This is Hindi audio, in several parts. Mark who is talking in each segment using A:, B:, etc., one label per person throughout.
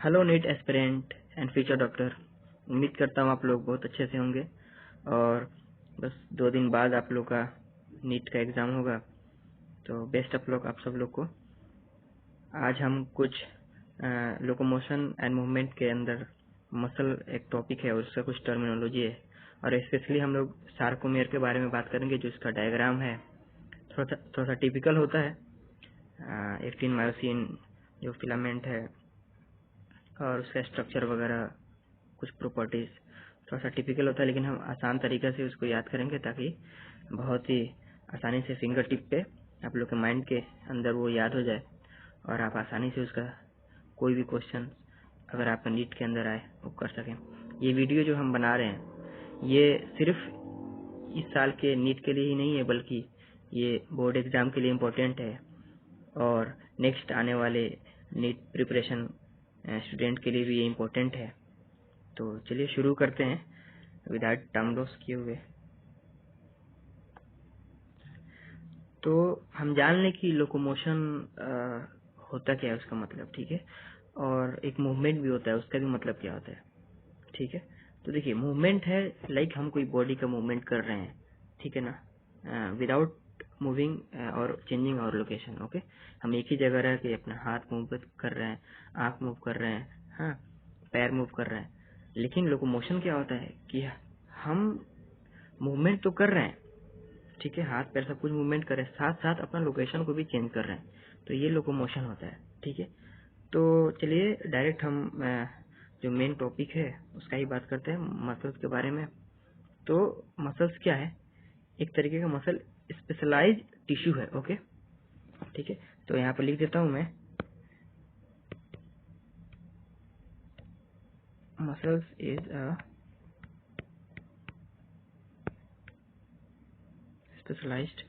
A: Hello NEET aspirant and future doctor. उम्मीद करता हूँ आप लोग बहुत अच्छे से होंगे और बस 2 दिन बाद आप लोग का नीट का एग्ज़ाम होगा, तो बेस्ट ऑफ लक आप सब लोग को। आज हम कुछ लोकोमोशन एंड मूवमेंट के अंदर मसल एक टॉपिक है और उसका कुछ टर्मिनोलॉजी है और स्पेशली हम लोग सार्कोमेयर के बारे में बात करेंगे, जो इसका डायग्राम है थोड़ा सा टिपिकल होता है। एक्टिन मायोसिन जो फिलामेंट है और उसका स्ट्रक्चर वगैरह कुछ प्रॉपर्टीज थोड़ा सा टिपिकल होता है, लेकिन हम आसान तरीके से उसको याद करेंगे ताकि बहुत ही आसानी से फिंगर टिप पे आप लोग के माइंड के अंदर वो याद हो जाए और आप आसानी से उसका कोई भी क्वेश्चन अगर आपका नीट के अंदर आए वो कर सकें। ये वीडियो जो हम बना रहे हैं ये सिर्फ इस साल के नीट के लिए ही नहीं है, बल्कि ये बोर्ड एग्जाम के लिए इम्पोर्टेंट है और नेक्स्ट आने वाले नीट प्रिपरेशन स्टूडेंट के लिए भी ये इम्पोर्टेंट है। तो चलिए शुरू करते हैं विदाउट टाइम लॉस किए हुए। तो हम जान लें कि लोकोमोशन होता क्या है, उसका मतलब, ठीक है, और एक मूवमेंट भी होता है, उसका भी मतलब क्या होता है, ठीक है। तो देखिए, मूवमेंट है लाइक हम कोई बॉडी का मूवमेंट कर रहे हैं, ठीक है ना, विदाउट मूविंग और चेंजिंग आवर लोकेशन। ओके, हम एक ही जगह रह के अपना हाथ मूव कर रहे हैं, आंख मूव कर रहे हैं, हाँ, पैर मूव कर रहे हैं। लेकिन लोकोमोशन क्या होता है कि हम मूवमेंट तो कर रहे हैं, ठीक है, हाथ पैर सब कुछ मूवमेंट कर रहे हैं, साथ साथ अपना लोकेशन को भी चेंज कर रहे हैं, तो ये लोकोमोशन होता है, ठीक है। तो चलिए डायरेक्ट हम जो मेन टॉपिक है उसका ही बात करते हैं, मसल्स के बारे में। तो मसल्स क्या है? एक तरीके का मसल स्पेशलाइज टिश्यू है, ओके, ठीक है। तो यहाँ पर लिख देता हूँ मैं, muscles is a specialized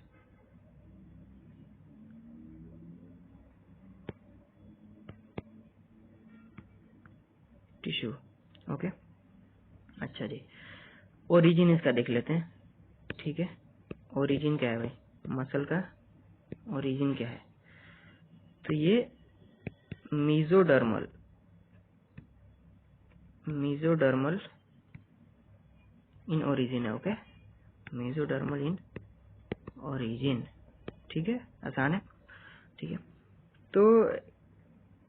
A: tissue, okay. अच्छा जी, ओरिजिन इसका देख लेते हैं, ठीक है। ओरिजिन क्या है भाई? मसल का ओरिजिन क्या है? तो ये मीजोडर्मल इन ओरिजिन है, ओके, मीजोडर्मल इन ओरिजिन, ठीक है, आसान है, ठीक है। तो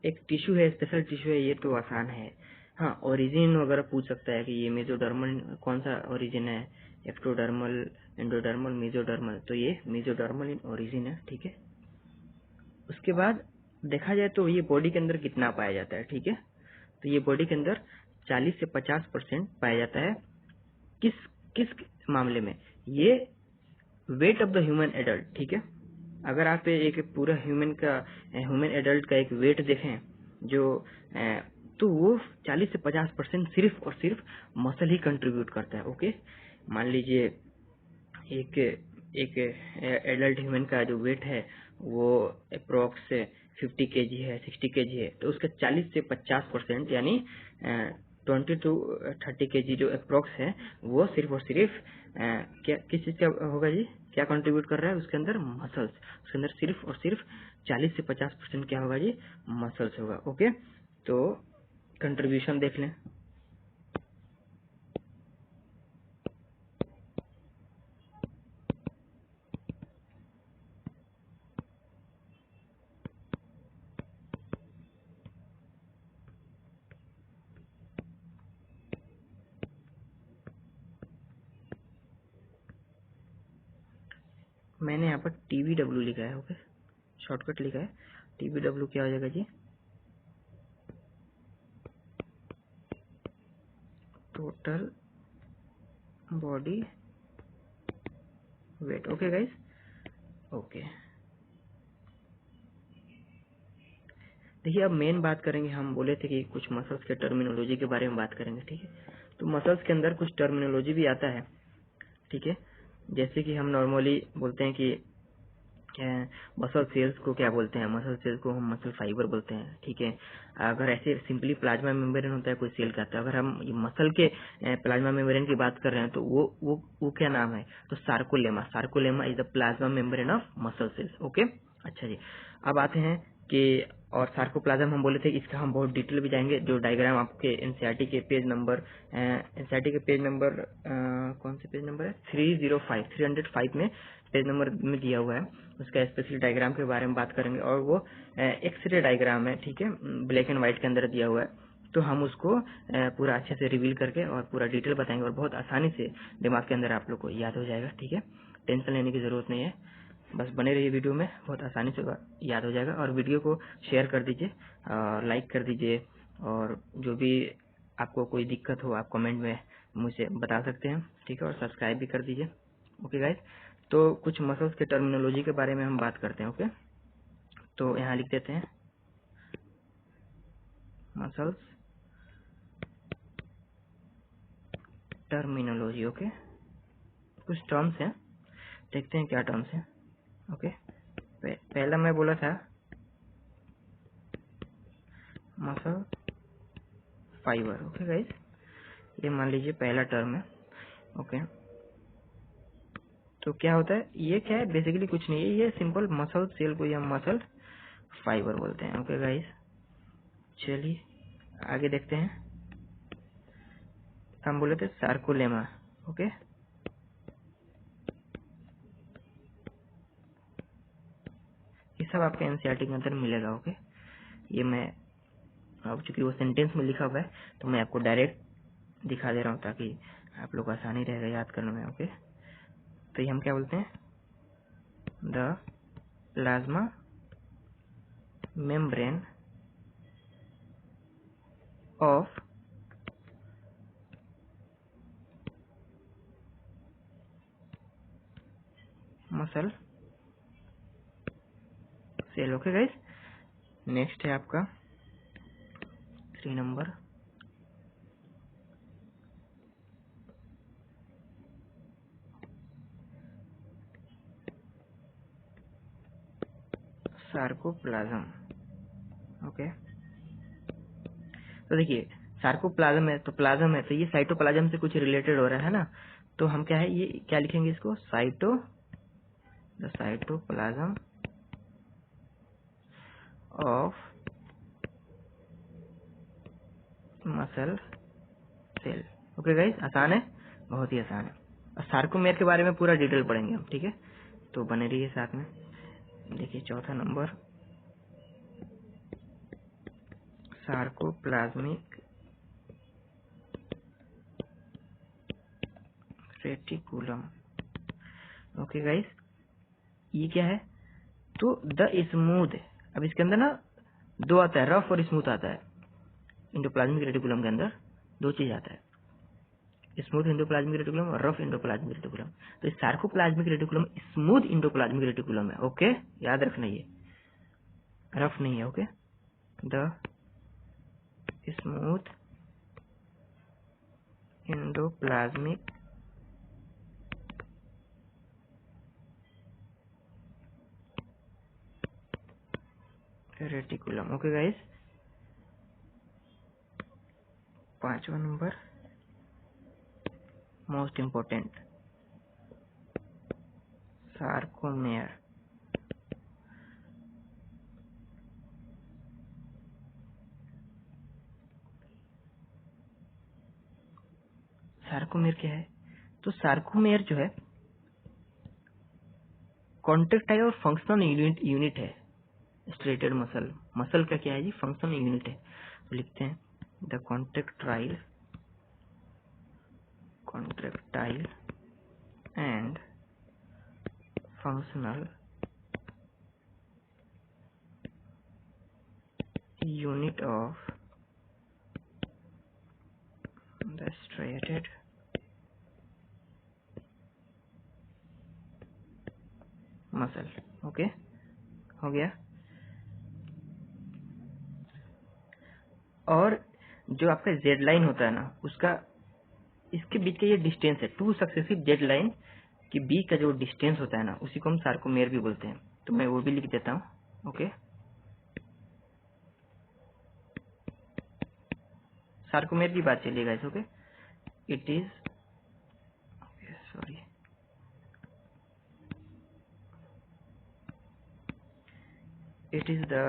A: एक टिश्यू है, स्पेशल टिश्यू है, ये तो आसान है। हाँ, ओरिजिन वगैरह पूछ सकता है कि ये मेसोडर्मल कौन सा ओरिजिन है, एक्टोडर्मल, एंडोडर्मल, मेसोडर्मल, तो ये मेसोडर्मल इन ओरिजिन है, ठीक है। उसके बाद देखा जाए तो ये बॉडी के अंदर कितना पाया जाता है, ठीक है। तो ये बॉडी के अंदर 40 से 50% पाया जाता है। किस किस मामले में? ये weight of the human adult, ठीक है। अगर आप एक पूरा ह्यूमन एडल्ट का एक वेट देखें, जो तो वो 40 से 50% सिर्फ और सिर्फ मसल ही कंट्रीब्यूट करता है, ओके। मान लीजिए एक एक एडल्ट ह्यूमन का जो वेट है वो अप्रोक्स 50 केजी है, 60 केजी है, तो उसका 40 से 50% यानी 20 to 30 केजी जो अप्रोक्स है वो सिर्फ और सिर्फ क्या किस चीज का होगा जी? क्या कंट्रीब्यूट कर रहा है उसके अंदर? मसल्स। उसके अंदर सिर्फ और सिर्फ 40 से 50% क्या होगा जी? मसल्स होगा, ओके। तो कंट्रीब्यूशन देख लें। मैंने यहाँ पर TBW लिखा है, ओके, शॉर्टकट लिखा है। TBW क्या हो जाएगा जी? Total body weight, okay guys, okay. देखिए, अब मेन बात करेंगे, हम बोले थे कि कुछ मसल्स के टर्मिनोलॉजी के बारे में बात करेंगे, ठीक है। तो मसल्स के अंदर कुछ टर्मिनोलॉजी भी आता है, ठीक है। जैसे कि हम नॉर्मली बोलते हैं कि मसल सेल्स को क्या बोलते हैं? मसल सेल्स को हम मसल फाइबर बोलते हैं, ठीक है। अगर ऐसे सिंपली प्लाज्मा मेम्ब्रेन होता है कोई सेल का, तो अगर हम मसल के प्लाज्मा मेम्ब्रेन की बात कर रहे हैं तो वो क्या नाम है? तो sarcolemma is the plasma membrane of muscle cells, okay. अच्छा जी, अब आते हैं कि और सार्कोप्लाज्म हम बोले थे इसका हम बहुत डिटेल में जाएंगे, जो डायग्राम आपके एनसीईआरटी के पेज नंबर कौन से पेज नंबर है 305 में पेज नंबर में दिया हुआ है, उसका स्पेशली डायग्राम के बारे में बात करेंगे। और वो एक्सरे डायग्राम है, ठीक है, ब्लैक एंड व्हाइट के अंदर दिया हुआ है, तो हम उसको पूरा अच्छे से रिवील करके और पूरा डिटेल बताएंगे और बहुत आसानी से दिमाग के अंदर आप लोग को याद हो जाएगा, ठीक है, टेंशन लेने की जरूरत नहीं है, बस बने रहिए वीडियो में, बहुत आसानी से याद हो जाएगा। और वीडियो को शेयर कर दीजिए, लाइक कर दीजिए, और जो भी आपको कोई दिक्कत हो आप कमेंट में मुझे बता सकते हैं, ठीक है, और सब्सक्राइब भी कर दीजिए। ओके गाइस, तो कुछ मसल्स के टर्मिनोलॉजी के बारे में हम बात करते हैं। ओके, तो यहाँ लिख देते हैं मसल्स टर्मिनोलॉजी। ओके, कुछ टर्म्स हैं, देखते हैं क्या टर्म्स हैं। ओके, पहला मैं बोला था मसल फाइबर। ओके गाइस, ये मान लीजिए पहला टर्म है। ओके, तो क्या होता है, ये क्या है, बेसिकली कुछ नहीं है, ये सिंपल मसल सेल को हम मसल फाइबर बोलते हैं। ओके गाइस, चलिए आगे देखते हैं। हम बोले थे सार्कोलेमा। ओके, ये सब आपके एनसीईआरटी के अंदर मिलेगा। ओके, ये मैं अब चूंकि वो सेंटेंस में लिखा हुआ है तो मैं आपको डायरेक्ट दिखा दे रहा हूँ ताकि आप लोग को आसानी रहेगा याद करने में। ओके, तो ये हम क्या बोलते हैं, the plasma membrane of muscle cell. Okay guys, next है आपका 3 नंबर सार्कोप्लाज्म। ओके, तो देखिए सार्कोप्लाज्म है तो प्लाज्म है, तो ये साइटोप्लाज्म से कुछ रिलेटेड हो रहा है ना, तो हम क्या है, ये क्या लिखेंगे इसको, the cytoplasm of muscle cell. Okay guys, आसान है, बहुत ही आसान है। और सार्कोमेर के बारे में पूरा डिटेल पढ़ेंगे हम, ठीक है, तो बने रहिए साथ में। देखिए चौथा number sarcoplasmic reticulum. Okay guys, ये क्या है, तो द स्मूथ, अब इसके अंदर ना दो आता है, रफ और स्मूथ आता है। इंडोप्लाज्मिक रेटिकुलम के अंदर दो चीज आता है, स्मूथ इंडोप्लाज्मिक रेटिकुलम और रफ इंडोप्लाज्मिक रेटिकुलम। तो sarcoplasmic reticulum smooth endoplasmic reticulum है। ओके, याद रखना, ये रफ नहीं है। Okay, the smooth endoplasmic reticulum. Okay guys, 5वां number most important sarcomere. Sarcomere क्या है, तो सार्कोमेयर जो है कॉन्ट्रेक्टाइल और फंक्शनल यूनिट है स्ट्रेटेड मसल। मसल का क्या है जी, फंक्शनल यूनिट है। तो लिखते हैं the contractile and functional unit of the striated muscle. Okay, हो गया। और जो आपका जेड लाइन होता है ना, उसका इसके बीच का ये डिस्टेंस है, टू सक्सेसिव जेड लाइन के बीच का जो डिस्टेंस होता है ना, उसी को हम सार्कोमेयर भी बोलते हैं। तो मैं वो भी लिख देता हूँ। ओके, सार्कोमेयर की बात चलिएगा इस। Okay, it is sorry it is the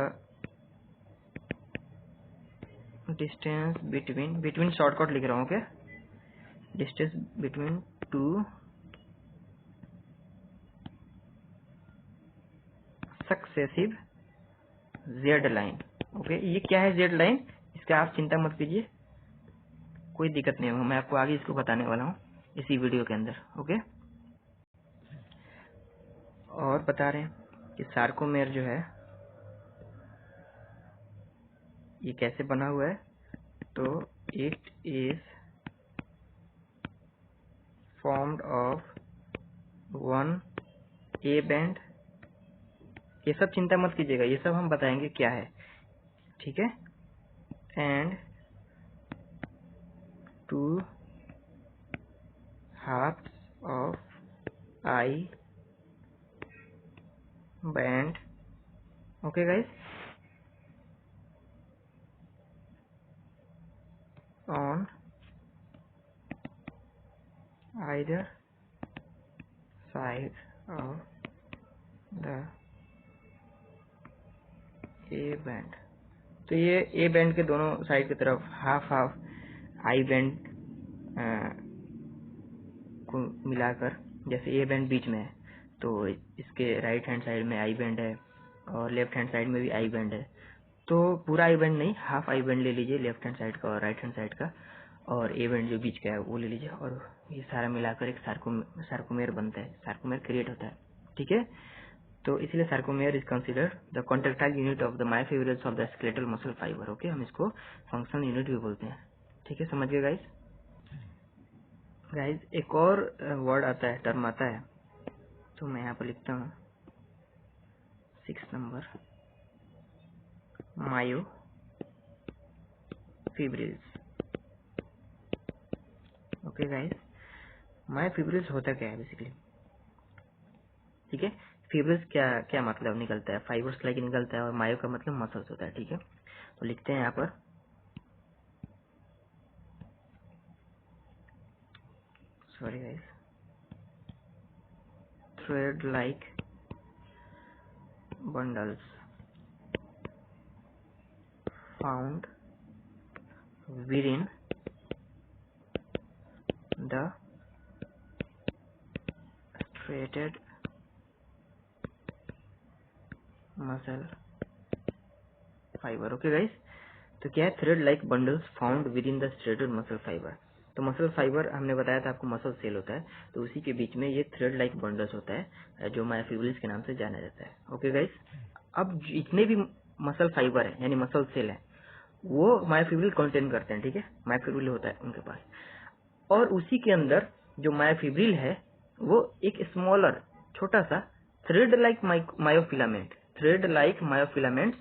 A: distance between shortcut लिख रहा हूँ, okay. Distance between two successive Z line, okay. ये क्या है जेड लाइन, इसका आप चिंता मत कीजिए, कोई दिक्कत नहीं होगा, मैं आपको आगे इसको बताने वाला हूँ इसी वीडियो के अंदर, ओके। और बता रहे हैं कि सार्कोमेर जो है ये कैसे बना हुआ है, तो it is formed of one A band, ये सब चिंता मत कीजिएगा, ये सब हम बताएंगे क्या है, ठीक है। And two halves of I band, okay guys, on either side of the A band. तो ये ए बैंड के दोनों साइड की तरफ हाफ हाफ आई बैंड को मिलाकर, जैसे ए बैंड बीच में है तो इसके राइट हैंड साइड में आई बैंड है और लेफ्ट हैंड साइड में भी आई बैंड है, तो पूरा आई बैंड नहीं, हाफ आई बैंड ले लीजिए लेफ्ट हैंड साइड का और राइट हैंड साइड का, और ए बैंड जो बीच का है वो ले लीजिए, और ये सारा मिलाकर एक सार्कोमेर बनता है, सार्कोमेर क्रिएट होता है, ठीक है। तो इसलिए sarcomere is considered the contractile unit of the myofibrils of the skeletal muscle fibre, okay. हम इसको फंक्शनल यूनिट भी बोलते हैं, ठीक है, समझ गए गाइस। गाइस एक और वर्ड आता है, टर्म आता है, तो मैं यहाँ पर लिखता हूँ 6 number, myofibrils, okay guys. Myofibrils होता क्या है बेसिकली, ठीक है। फिब्रिल्स क्या क्या मतलब निकलता है, फाइबर्स लाइक निकलता है, और मायो का मतलब मसल्स होता है, ठीक है। तो लिखते हैं यहाँ पर, sorry guys, thread like bundles found within the striated muscle fiber, okay guys. तो क्या है, thread like bundles found with in the striated muscle fibre. तो मसल फाइबर हमने बताया था आपको, मसल सेल होता है, तो उसी के बीच में ये थ्रेड लाइक बंडल्स होता है जो मायोफिब्रिल्स के नाम से जाना जाता है, ओके गाइस। अब जितने भी मसल फाइबर है यानी मसल सेल है वो मायोफिब्रिल कंटेन करते हैं, ठीक है, मायोफिब्रिल होता है उनके पास, और उसी के अंदर जो मायोफिब्रिल है वो एक स्मॉलर छोटा सा thread like myofilament, thread like myofilaments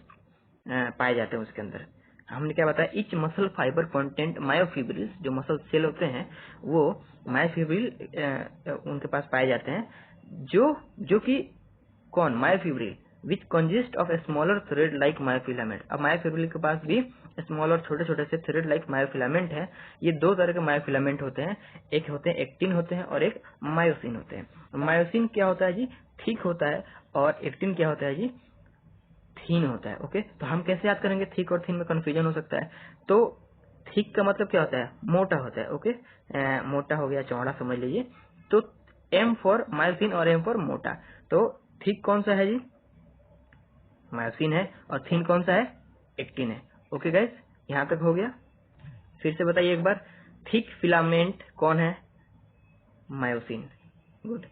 A: पाए जाते हैं उसके अंदर। हमने क्या बताया, etch muscle fibre content myofibrils, जो मसल सेल होते हैं वो मायोफिब्रिल उनके पास पाए जाते हैं, जो कि कौन, myofibril which consist of a smaller thread like myofilament. अब मायोफिब्रिल के पास भी स्मॉलर छोटे छोटे से थ्रेड लाइक मायोफिलामेंट है। ये दो तरह के मायोफिलामेंट होते हैं, एक होते हैं एक्टिन होते हैं और एक मायोसिन होते हैं। मायोसिन क्या होता है जी, थिक होता है, और एक्टिन क्या होता है जी, थीन होता है, ओके। तो हम कैसे याद करेंगे, थिक और थीन में कंफ्यूजन हो सकता है। तो थिक का मतलब क्या होता है, मोटा होता है, ओके। मोटा हो गया, चौड़ा समझ लीजिए। तो एम फॉर मायोसिन और एम फॉर मोटा। तो थिक कौन सा है जी, मायोसिन है, और थीन कौन सा है, एक्टिन है, ओके गाइस। यहाँ तक हो गया। फिर से बताइए एक बार, थिक फिलामेंट कौन है, मायोसिन, गुड।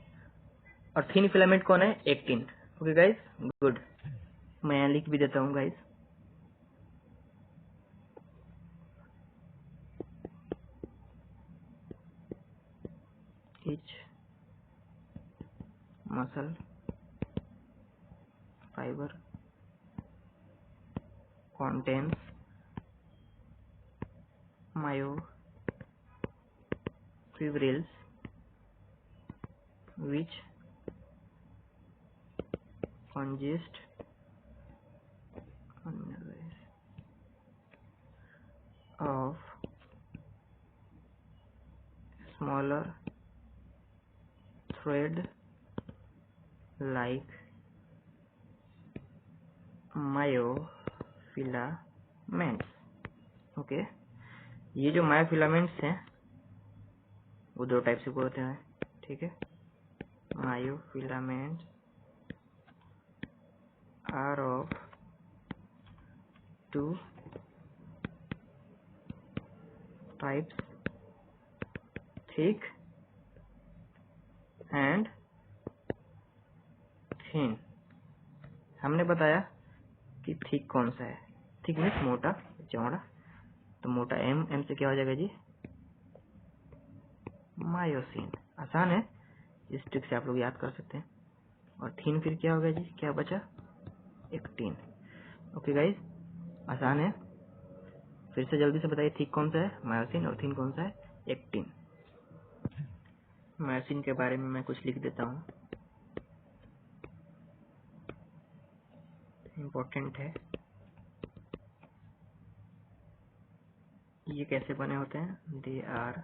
A: और थीन फिलामेंट कौन है, एक्टिन, ओके गाइस, गुड। मैं यहाँ लिख भी देता हूँ guys, each muscle fiber contains myofibrils which consist of smaller thread like myofilaments, okay, ये जो मायोफिलामेंट्स हैं वो दो टाइप से होते हैं, ठीक है। Myofilaments are of two types, thick and thin. हमने बताया कि थिक कौन सा है, थिक मीन्स मोटा, चौड़ा, तो मोटा एम से क्या हो जाएगा जी, मायोसिन। आसान है, इस ट्रिक से आप लोग याद कर सकते हैं। और थीन फिर क्या होगा जी, क्या बचा, एक्टिन। ओके गाइस, आसान है, फिर से जल्दी से बताइए, थिक कौन सा है, मायोसिन, और थीन कौन सा है, एक्टिन। मायोसिन के बारे में मैं कुछ लिख देता हूँ, इम्पोर्टेंट है। ये कैसे बने होते हैं, they are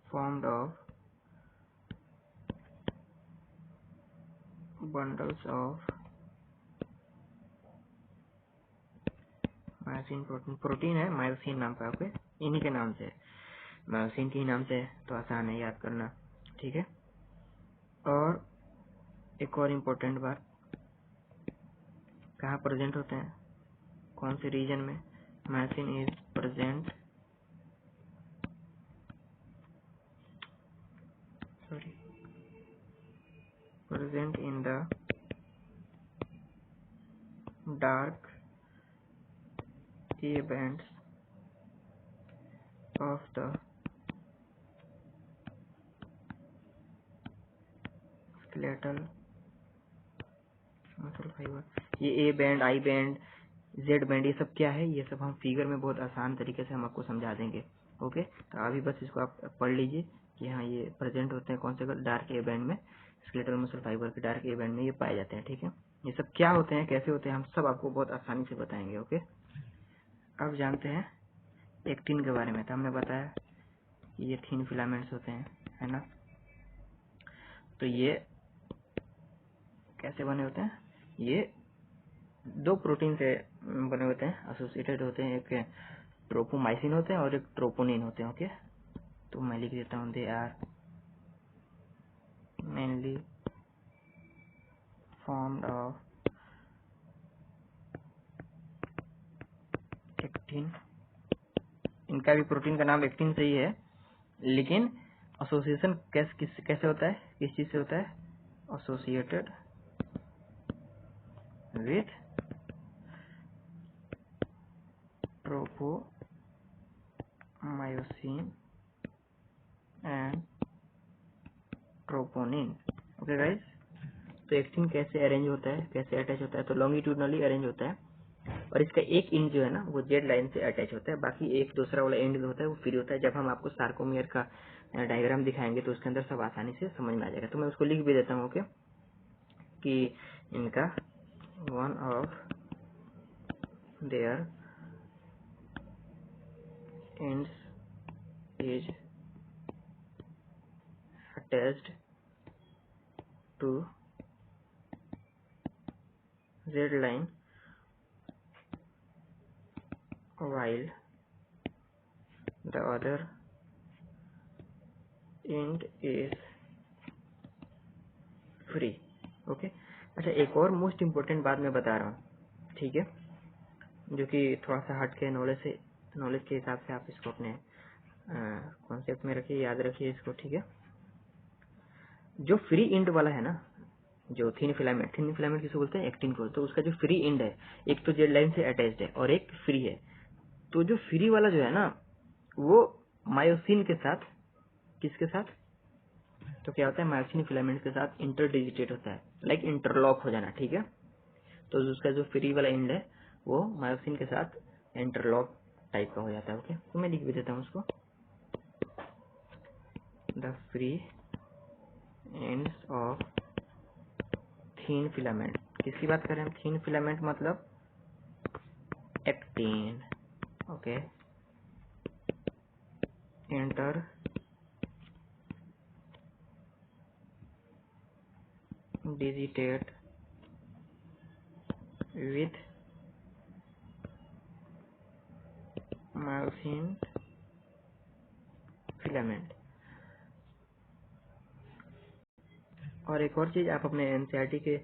A: formed of bundles of myosin protein. Protein है मायोसिन नाम का, ओके, इन्हीं के नाम से, मायोसिन के ही नाम से है, तो आसान है याद करना, ठीक है। और एक और इम्पोर्टेंट बात, कहाँ प्रेजेंट होते हैं, कौन से रीजन में, myosin is present, present in the dark A bands of the skeletal muscle fiber। ये A band, I band, Z band, ये सब क्या है, ये सब हम फिगर में बहुत आसान तरीके से हम आपको समझा देंगे, ओके। तो अभी बस इसको आप पढ़ लीजिए कि हाँ ये प्रेजेंट होते हैं कौन से, डार्क ए बैंड में, स्केलेटल मसल फाइबर के डार्क ए बैंड में ये पाए जाते हैं, ठीक है। ये सब क्या होते हैं, कैसे होते हैं, हम सब आपको बहुत आसानी से बताएंगे, ओके। अब जानते हैं एक्टिन के बारे में। तो हमने बताया ये थिन फिलामेंट्स होते हैं, है ना। तो ये कैसे बने होते हैं, ये दो प्रोटीन से बने होते हैं, एसोसिएटेड होते हैं, एक ट्रोपोमाइसिन होते हैं और एक ट्रोपोनिन होते हैं, ओके। तो मैं लिख देता हूँ, they are mainly formed of actin. इनका भी प्रोटीन का नाम एक्टिन से ही है, लेकिन एसोसिएशन कैसे होता है, किस चीज से होता है, associated with tropomyosin and troponin, okay guys. तो एक्टिन कैसे अरेंज होता है, कैसे अटैच होता है, तो लॉन्गिट्यूडनली अरेंज होता है, और इसका एक एंड जो है ना वो जेड लाइन से अटैच होता है, बाकी एक दूसरा वाला एंड जो होता है वो फ्री होता है। जब हम आपको सार्कोमियर का डायग्राम दिखाएंगे तो उसके अंदर सब आसानी से समझ में आ जाएगा। तो मैं उसको लिख भी देता हूँ, ओके, कि इनका one of their ends is attached to Z line while the other end is free, okay. अच्छा, एक और मोस्ट इम्पोर्टेंट बात मैं बता रहा हूँ, ठीक है, जो कि थोड़ा सा हट के नॉलेज के हिसाब से आप इसको अपने कॉन्सेप्ट में रखिए, याद रखिए इसको, ठीक है। जो फ्री इंड वाला है ना, जो थिन फिलामेंट किसको बोलते हैं, एक्टिन को, तो उसका जो फ्री इंड है, एक तो जेड लाइन से अटैच्ड है और एक फ्री है। तो जो फ्री वाला जो है ना वो मायोसिन के साथ, किसके साथ, तो क्या होता है, मायोसिन फिलामेंट के साथ इंटरडिजिटेट होता है, लाइक इंटरलॉक हो जाना, ठीक है। तो उसका जो फ्री वाला एंड है वो मायोसिन के साथ इंटरलॉक टाइप का हो जाता है, ओके। तो मैं लिख भी देता हूँ उसको, the free ends of thin filament. किसकी बात करें हम, थिन फिलामेंट मतलब actin, okay, interdigitate with myosin filament. और एक और चीज आप अपने एनसीईआरटी के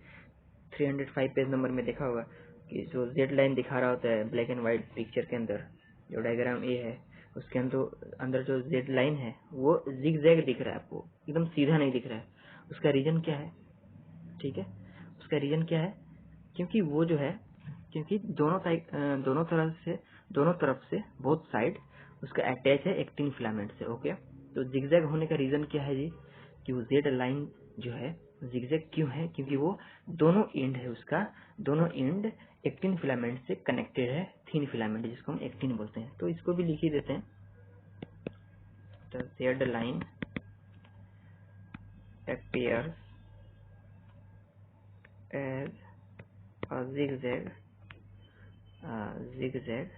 A: 305 पेज नंबर में देखा होगा कि जो जेड लाइन दिखा रहा होता है ब्लैक एंड व्हाइट पिक्चर के अंदर, जो डायग्राम ए है उसके अंदर जो जेड लाइन है वो जिगजैग दिख रहा है आपको, एकदम सीधा नहीं दिख रहा है। उसका रीजन क्या है? ठीक है, उसका रीजन क्या है? क्योंकि वो जो है, क्योंकि दोनों तरफ से बोथ साइड उसका अटैच है एक्टिन फिलामेंट से। ओके, तो जिगजैग होने का रीजन क्या है जी? कि वो जेड लाइन जो है जिगजैग क्यों है? क्योंकि वो दोनों एंड है, उसका दोनों एंड एक्टिन फिलामेंट से कनेक्टेड है, थिन फिलामेंट जिसको हम एक्टिन बोलते हैं। तो इसको भी लिख ही देते हैं, तो Z line appears as a zigzag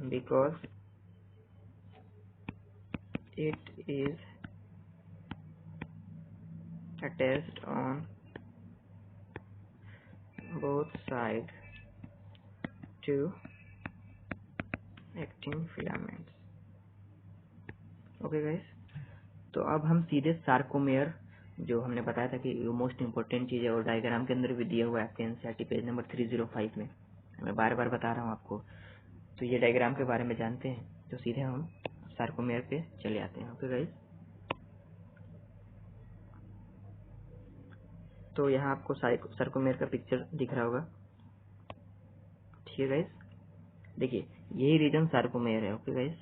A: because it is attached on both sides to actin filaments। Okay guys, तो अब हम सीधे सार्कोमेयर, जो हमने बताया था कि वो मोस्ट इम्पोर्टेंट चीज है और डायग्राम के अंदर भी दिया हुआ है आपके एनसीईआरटी पेज नंबर 305 में, मैं बार बार बता रहा हूँ आपको। तो ये डायग्राम के बारे में जानते हैं, तो सीधे हम सार्कोमेयर पे चले आते हैं। ओके गाइस, तो यहाँ आपको सार्कोमेयर का पिक्चर दिख रहा होगा। ठीक है गाइस, देखिए यही रीजन सार्कोमेयर है। ओके गाइस,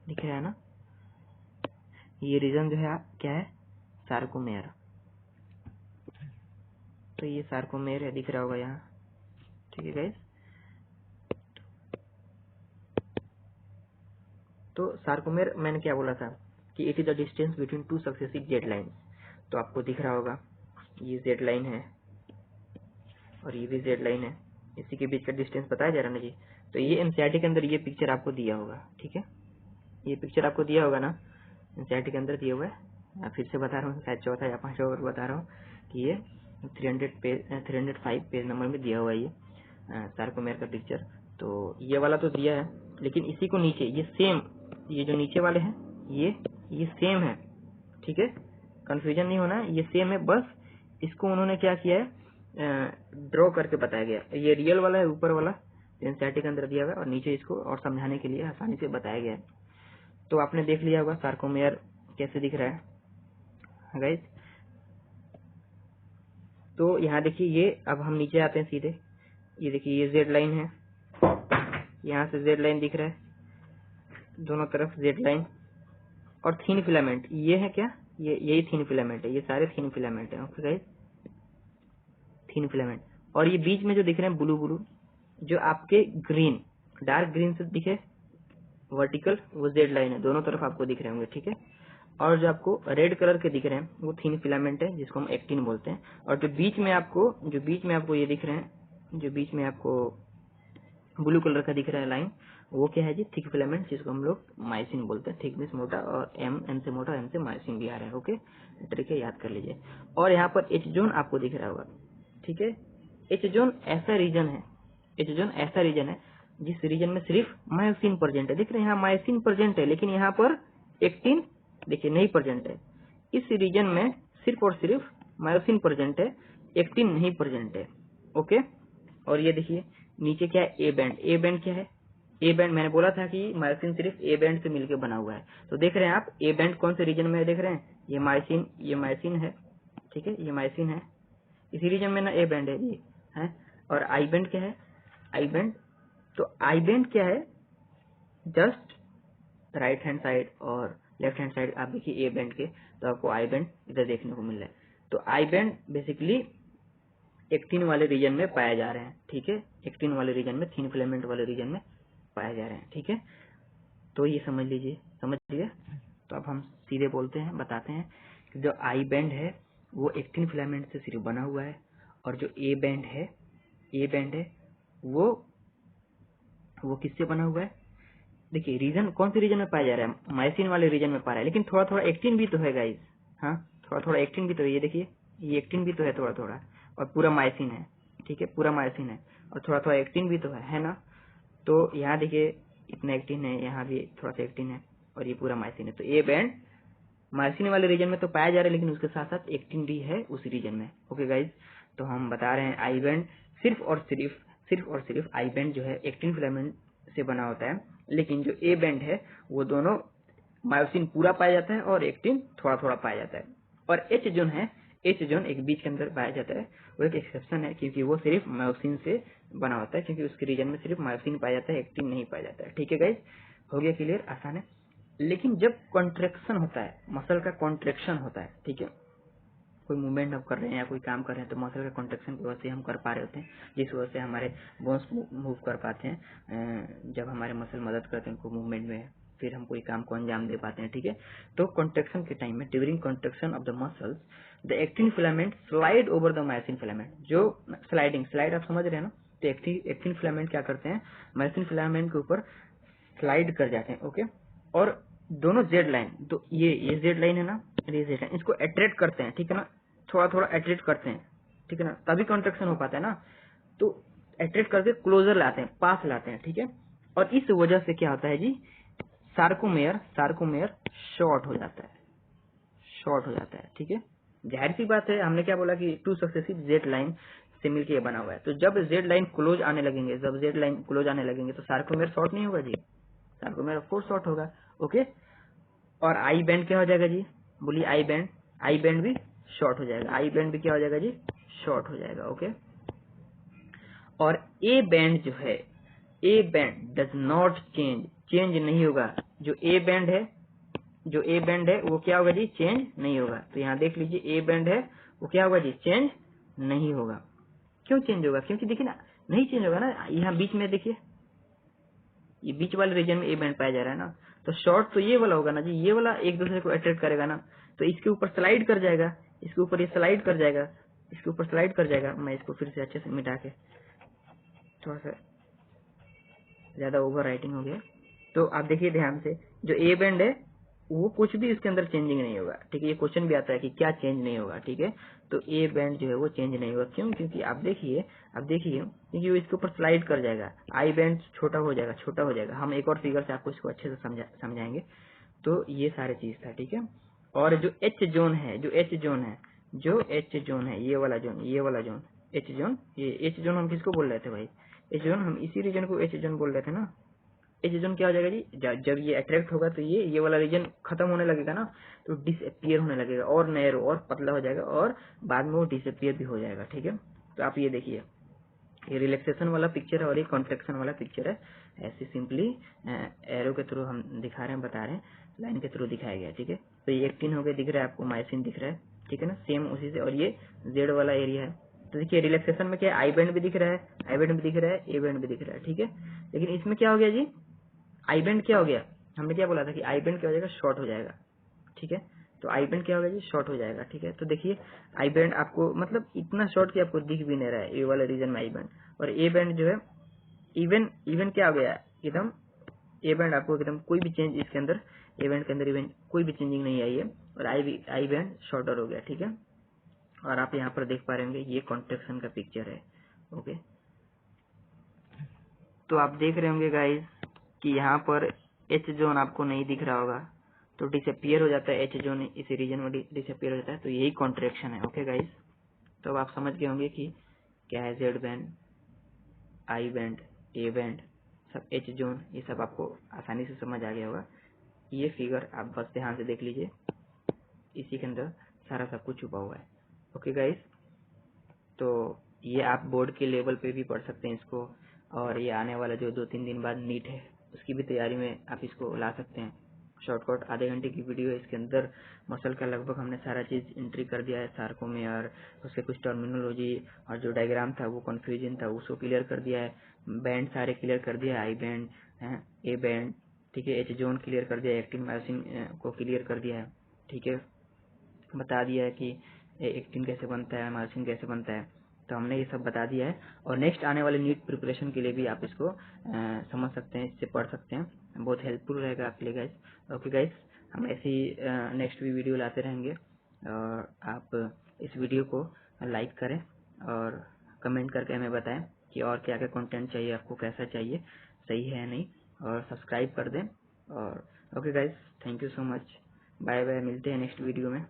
A: दिख रहा है ना? ये रीजन जो है क्या है? सार्कोमेयर। तो ये सार्कोमेयर है, दिख रहा होगा यहाँ। ठीक है गाइस, तो सार्कोमेयर मैंने क्या बोला था कि it is the distance between two successive Z lines. तो आपको दिख रहा होगा ये जेड लाइन है और ये भी जेड लाइन है, इसी के बीच का डिस्टेंस पता है जरा ना जी? तो ये एनसीईआरटी के अंदर ये पिक्चर आपको दिया होगा। ठीक है, ये पिक्चर आपको दिया होगा ना, एनसीईआरटी के अंदर दिया हुआ है। मैं फिर से बता रहा हूँ, शायद चौथा या पांचवा बार बता रहा हूँ कि ये 305 पेज नंबर में दिया हुआ है ये सार्कोमेयर का पिक्चर। तो ये वाला तो दिया है, लेकिन इसी को नीचे ये सेम, ये जो नीचे वाले हैं ये सेम है। ठीक है, कंफ्यूजन नहीं होना, ये सेम है, बस इसको उन्होंने क्या किया है, ड्रॉ करके बताया गया। ये रियल वाला है ऊपर वाला, एनसीईआरटी के अंदर दिया हुआ है, और नीचे इसको और समझाने के लिए आसानी से बताया गया है। तो आपने देख लिया होगा सार्कोमेयर कैसे दिख रहा है गाइस। तो यहाँ देखिए, ये अब हम नीचे आते हैं सीधे, ये देखिए ये जेड लाइन है, यहाँ से जेड लाइन दिख रहा है, दोनों तरफ जेड लाइन और थीन फिलामेंट। ये है क्या? ये यही थीन फिलामेंट है, ये सारे थीन फिलामेंट है। ओके गाइस, थीन फिलामेंट। और ये बीच में जो दिख रहे हैं ब्लू ब्लू, जो आपके ग्रीन, डार्क ग्रीन से दिखे वर्टिकल, वो जेड लाइन है, दोनों तरफ आपको दिख रहे होंगे। ठीक है, और जो आपको रेड कलर के दिख रहे हैं वो थीन फिलामेंट है, जिसको हम एक्टिन बोलते हैं। और जो बीच में आपको ये दिख रहे हैं, जो बीच में आपको ब्लू कलर का दिख रहा है लाइन, वो क्या है जी? थिक फिलामेंट, जिसको हम लोग माइसिन बोलते हैं। थिक मींस मोटा, और एम से मोटा, एम से माइसिन भी आ रहा है। ओके, ट्रिक है, याद कर लीजिए। और यहाँ पर एच जोन आपको दिख रहा होगा। ठीक है, एच जोन ऐसा रीजन है जिस रीजन में सिर्फ मायोसिन प्रेजेंट है। देख रहे हैं यहाँ मायोसिन प्रेजेंट है, लेकिन यहाँ पर एक्टिन देखिए नहीं प्रेजेंट है। इस रीजन में सिर्फ और सिर्फ मायोसिन प्रेजेंट है, एक्टिन नहीं प्रेजेंट है। ओके, और ये देखिए नीचे क्या है? A band. ए बैंड क्या है? ए बैंड मैंने बोला था कि मायोसिन सिर्फ ए बैंड से मिलकर बना हुआ है। तो देख रहे हैं आप ए बैंड कौन से रीजन में है? देख रहे हैं ये मायोसिन है। ठीक है, ये मायोसिन है, इसी रीजन में ना ए बैंड है ये है। और आई बैंड क्या है? आई बैंड, तो आई बैंड क्या है? जस्ट राइट हैंड साइड और लेफ्ट हैंड साइड आप देखिए ए बैंड के, तो आपको आई बैंड इधर देखने को मिल रहा है। तो आई बैंड बेसिकली एक्टिन वाले रीजन में पाया जा रहे हैं। ठीक है, एक्टिन वाले रीजन में, थीन फिलामेंट वाले रीजन में पाए जा रहे हैं। ठीक है, तो ये समझ लीजिए। तो अब हम सीधे बोलते हैं, बताते हैं कि जो आई बैंड है वो एक्टिन फिलामेंट से सिर्फ बना हुआ है, और जो ए बैंड है वो किससे बना हुआ है? देखिए रीजन कौन से रीजन में पाया जा रहा है? मायोसिन वाले रीजन में पा रहा है, लेकिन थोड़ा थोड़ा एक्टिन भी तो है गाइस। हाँ, थोड़ा थोड़ा एक्टिन भी तो है, ये देखिए ये एक्टिन भी तो है थोड़ा थोड़ा, और पूरा मायोसिन है। ठीक है, पूरा मायोसिन है, और थोड़ा थोड़ा एक्टिन भी तो है ना। तो यहाँ देखिए इतना एक्टिन है, यहाँ भी थोड़ा सा एक्टिन है, और ये पूरा मायोसिन है। तो ए बैंड मायोसिन वाले रीजन में तो पाया जा रहा है, लेकिन उसके साथ साथ एक्टिन भी है उस रीजन में। ओके गाइज, तो हम बता रहे हैं आई बैंड सिर्फ और सिर्फ आई बैंड जो है एक्टिन फिलामेंट से बना होता है, लेकिन जो ए बैंड है वो दोनों मायोसिन पूरा पाया जाता है और एक्टिन थोड़ा थोड़ा पाया जाता है। और एच जोन है, एच जोन एक बीच के अंदर पाया जाता है, वो एक एक्सेप्शन है, क्योंकि वो सिर्फ मायोसिन से बना होता है, क्योंकि उसके रीजन में सिर्फ मायोसिन पाया जाता है, एक्टिन नहीं पाया जाता है। ठीक है गाइज, हो गया क्लियर, आसान है। लेकिन जब कॉन्ट्रेक्शन होता है, मसल का कॉन्ट्रेक्शन होता है, ठीक है, कोई मूवमेंट हम कर रहे हैं या कोई काम कर रहे हैं, तो मसल का कॉन्ट्रेक्शन की वजह से हम कर पा रहे होते हैं, जिस वजह से हमारे बोन्स मूव कर पाते हैं। जब हमारे मसल मदद करते हैं उनको मूवमेंट में, फिर हम कोई काम को अंजाम दे पाते हैं। ठीक है, तो कॉन्ट्रेक्शन के टाइम में, during contraction of the muscles, the actin filament slide over the myosin filament. जो स्लाइड आप समझ रहे हैं ना, तो एक्टिन फिलामेंट क्या करते हैं, मायोसिन फिलामेंट के ऊपर स्लाइड कर जाते हैं। ओके, और दोनों जेड लाइन, तो ये जेड लाइन है ना, ये जेड लाइन, इसको अट्रैक्ट करते हैं, ठीक है ना, थोड़ा थोड़ा अट्रैक्ट करते हैं, ठीक है ना, तभी कॉन्ट्रेक्शन हो पाता है ना। तो अट्रैक्ट करके क्लोजर लाते हैं, पास लाते हैं, ठीक है। और इस वजह से क्या होता है जी, सार्कोमेयर शॉर्ट हो जाता है, ठीक है। जाहिर सी बात है, हमने क्या बोला कि टू सक्सेसिव जेड लाइन से मिलकर बना हुआ है। तो जब जेड लाइन क्लोज आने लगेंगे, तो सार्कोमेयर शॉर्ट नहीं होगा जी, सार्कोमेयर ऑफ कोर्स शॉर्ट होगा। ओके, और आई बैंड क्या हो जाएगा जी, बोलिए आई बैंड भी शॉर्ट हो जाएगा, आई बैंड भी क्या हो जाएगा जी, शॉर्ट हो जाएगा। ओके, और ए बैंड जो है, A band does not change नहीं होगा। जो ए बैंड है वो क्या होगा जी, चेंज नहीं होगा। तो यहाँ देख लीजिए, ए बैंड है वो क्या होगा जी, चेंज नहीं होगा। क्यों चेंज होगा, क्योंकि देखिए ना, नहीं चेंज होगा ना, यहाँ बीच में देखिए, ये बीच वाले रीजन में ए बैंड पाया जा रहा है ना, तो शॉर्ट तो ये वाला होगा ना जी, ये वाला एक दूसरे को अट्रैक्ट करेगा ना, तो इसके ऊपर स्लाइड कर जाएगा, इसके ऊपर ये स्लाइड कर जाएगा, इसके ऊपर स्लाइड कर जाएगा। मैं इसको फिर से अच्छे से मिटा के, थोड़ा सा ज्यादा ओवर राइटिंग हो गया। तो आप देखिए ध्यान से, जो ए बैंड है वो कुछ भी इसके अंदर चेंजिंग नहीं होगा, ठीक है। ये क्वेश्चन भी आता है कि क्या चेंज नहीं होगा, ठीक है। तो ए बैंड जो है वो चेंज नहीं होगा, क्यों, क्योंकि आप देखिए क्योंकि वो इसके ऊपर स्लाइड कर जाएगा, आई बैंड छोटा हो जाएगा। हम एक और फिगर से आपको इसको अच्छे से समझाएंगे। तो ये सारी चीज था, ठीक है। और जो एच जोन है, ये वाला जोन एच जोन, ये एच जोन हम किसको बोल रहे थे भाई, एच जोन, हम इसी रीजन को एच जोन बोल रहे थे ना। एच जोन क्या हो जाएगा जी, जब ये अट्रैक्ट होगा तो ये वाला रीजन खत्म होने लगेगा ना, तो डिसअपियर होने लगेगा, और नैरो और पतला हो जाएगा, और बाद में वो डिसअपियर भी हो जाएगा, ठीक है। तो आप ये देखिए, ये रिलैक्सेशन वाला पिक्चर है और ये कॉन्ट्रैक्शन वाला पिक्चर है। ऐसे सिंपली एरो के थ्रू हम दिखा रहे हैं, बता रहे हैं, लाइन के थ्रू दिखाया गया, ठीक है। तो ये एक्टिन हो गया, दिख रहा है आपको, मायोसिन दिख रहा है, ठीक है ना, सेम उसी से। और ये जेड वाला एरिया है। तो देखिए रिलैक्सेशन में क्या है, आई बैंड भी दिख रहा है, ए बैंड भी दिख रहा है, ठीक है। लेकिन इसमें क्या हो गया जी, आई बैंड क्या हो गया, हमने क्या बोला था कि आई बैंड क्या हो जाएगा, शॉर्ट हो जाएगा, ठीक है। तो आई बैंड क्या होगा जी, शॉर्ट हो जाएगा, ठीक है। तो देखिए आई बैंड आपको मतलब इतना शॉर्ट कि आपको दिख भी नहीं रहा है, ए वाले रीजन में आई बैंड। और ए बैंड जो है इवन क्या हो गया एकदम, ए बैंड आपको एकदम कोई भी चेंज इसके अंदर, ए बैंड के अंदर इवन कोई भी चेंजिंग नहीं आई है, और आई बैंड शॉर्टर हो गया, ठीक है। और आप यहाँ पर देख पा रहे होंगे, ये कॉन्ट्रैक्शन का पिक्चर है। ओके, तो आप देख रहे होंगे गाइज कि यहाँ पर एच जोन आपको नहीं दिख रहा होगा, तो डिसअपियर हो जाता है एच जोन, इसी रीजन में डिसअपियर हो जाता है। तो यही कॉन्ट्रैक्शन है। ओके गाइज, तो अब आप समझ गए होंगे कि क्या है Z band, I band, A band, सब एच जोन, ये सब आपको आसानी से समझ आ गया होगा। ये फिगर आप बस ध्यान से देख लीजिए, इसी के अंदर सारा सब कुछ छुपा हुआ है। ओके गाइज, तो ये आप बोर्ड के लेवल पे भी पढ़ सकते हैं इसको, और ये आने वाला जो 2-3 दिन बाद नीट है उसकी भी तैयारी में आप इसको ला सकते हैं। शॉर्टकट आधे घंटे की वीडियो है, इसके अंदर मसल का लगभग हमने सारा चीज एंट्री कर दिया है, सार्कोमेयर, उसके कुछ टर्मिनोलॉजी और जो डायग्राम था वो कंफ्यूजन था उसको क्लियर कर दिया है, बैंड सारे क्लियर कर दिया है, आई बैंड, ए बैंड, ठीक है, एच जोन क्लियर कर दिया है, एक्टिन मायोसिन को क्लियर कर दिया है, ठीक है, बता दिया है कि एक्टिन कैसे बनता है, मायोसिन कैसे बनता है, तो हमने ये सब बता दिया है। और नेक्स्ट आने वाले नीट प्रिपरेशन के लिए भी आप इसको समझ सकते हैं, इससे पढ़ सकते हैं, बहुत हेल्पफुल रहेगा आपके लिए गाइस। ओके गाइस, हम ऐसे ही नेक्स्ट भी वीडियो लाते रहेंगे, और आप इस वीडियो को लाइक करें और कमेंट करके हमें बताएं कि और क्या क्या कंटेंट चाहिए आपको, कैसा चाहिए, सही है नहीं, और सब्सक्राइब कर दें। और okay guys, thank you so much, bye bye, मिलते हैं नेक्स्ट वीडियो में।